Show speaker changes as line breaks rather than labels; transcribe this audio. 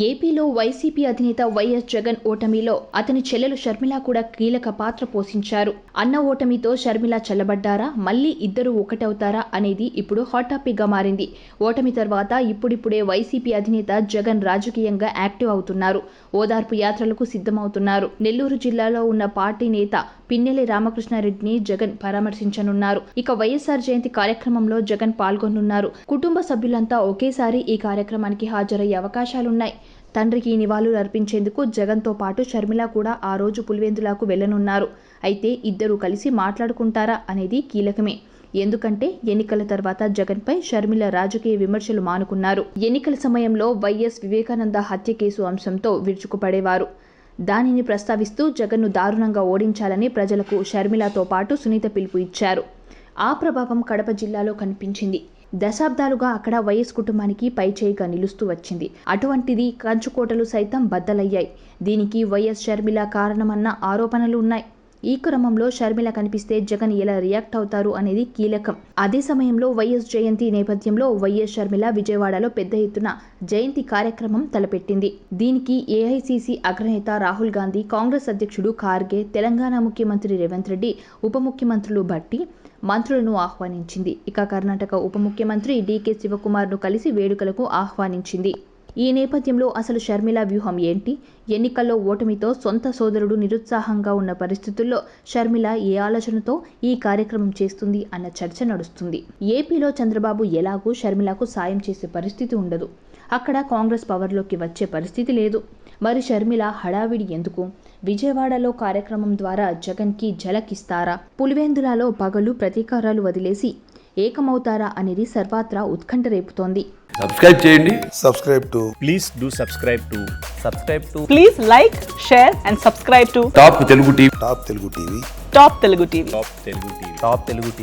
ఏపీలో వైసీపీ అధినేత వైఎస్ జగన్ ఓటమిలో అతని చెల్లెలు షర్మిల కూడా కీలక పాత్ర పోషించారు. అన్న ఓటమితో షర్మిల చల్లబడ్డారా, మళ్లీ ఇద్దరు ఒకటవుతారా అనేది ఇప్పుడు హాట్ టాపిక్ గా మారింది. ఓటమి తర్వాత ఇప్పుడిప్పుడే వైసీపీ అధినేత జగన్ రాజకీయంగా యాక్టివ్ అవుతున్నారు. ఓదార్పు యాత్రలకు సిద్ధమవుతున్నారు. నెల్లూరు జిల్లాలో ఉన్న పార్టీ నేత పిన్నెల్లి రామకృష్ణారెడ్డిని జగన్ పరామర్శించనున్నారు. ఇక వైఎస్ఆర్ జయంతి కార్యక్రమంలో జగన్ పాల్గొనున్నారు. కుటుంబ సభ్యులంతా ఒకేసారి ఈ కార్యక్రమానికి హాజరయ్యే అవకాశాలున్నాయి. తండ్రికి నివాళులు అర్పించేందుకు జగన్తో పాటు షర్మిల కూడా ఆ రోజు పులివెందులకు వెళ్లనున్నారు. అయితే ఇద్దరూ కలిసి మాట్లాడుకుంటారా అనేది కీలకమే. ఎందుకంటే ఎన్నికల తర్వాత జగన్పై షర్మిల రాజకీయ విమర్శలు మానుకున్నారు. ఎన్నికల సమయంలో వైఎస్ వివేకానంద హత్య కేసు అంశంతో విరుచుకుపడేవారు. దానిని ప్రస్తావిస్తూ జగన్ను దారుణంగా ఓడించాలని ప్రజలకు షర్మిలతో పాటు సునీత పిలుపు ఇచ్చారు. ఆ ప్రభావం కడప జిల్లాలో కనిపించింది. దశాబ్దాలుగా అక్కడ వైఎస్ కుటుంబానికి పైచేయిగా నిలుస్తూ వచ్చింది. అటువంటిది కంచుకోటలు సైతం బద్దలయ్యాయి. దీనికి వైఎస్ షర్మిల కారణమన్న ఆరోపణలు ఉన్నాయి. ఈ క్రమంలో షర్మిల కనిపిస్తే జగన్ ఎలా రియాక్ట్ అవుతారు అనేది కీలకం. అదే సమయంలో వైఎస్ జయంతి నేపథ్యంలో వైఎస్ షర్మిల విజయవాడలో పెద్ద ఎత్తున జయంతి కార్యక్రమం తలపెట్టింది. దీనికి ఏఐసీసీ అగ్రనేత రాహుల్ గాంధీ, కాంగ్రెస్ అధ్యక్షుడు ఖార్గే, తెలంగాణ ముఖ్యమంత్రి రేవంత్ రెడ్డి, ఉప ముఖ్యమంత్రులు భట్టి, మంత్రులను ఆహ్వానించింది. ఇక కర్ణాటక ఉప ముఖ్యమంత్రి డీకే శివకుమార్ను కలిసి వేడుకలకు ఆహ్వానించింది. ఈ నేపథ్యంలో అసలు షర్మిల వ్యూహం ఏంటి? ఎన్నికల్లో ఓటమితో సొంత సోదరుడు నిరుత్సాహంగా ఉన్న పరిస్థితుల్లో షర్మిల ఏ ఆలోచనతో ఈ కార్యక్రమం చేస్తుంది అన్న చర్చ నడుస్తుంది. ఏపీలో చంద్రబాబు ఎలాగూ షర్మిలకు సాయం చేసే పరిస్థితి ఉండదు. అక్కడ కాంగ్రెస్ పవర్లోకి వచ్చే పరిస్థితి లేదు. మరి షర్మిల హడావిడి ఎందుకు? విజయవాడలో కార్యక్రమం ద్వారా జగన్కి ఝలకిస్తారా? పులివెందులలో పగలు ప్రతీకారాలు వదిలేసి ఏకమవుతారా అనేది సర్వత్రా ఉత్కంఠ రేపుతోంది.
సబ్స్క్రైబ్ చేయండి.
Please do subscribe to.
Please like, share and subscribe to
top Telugu TV.
Top Telugu TV.
Top Telugu TV.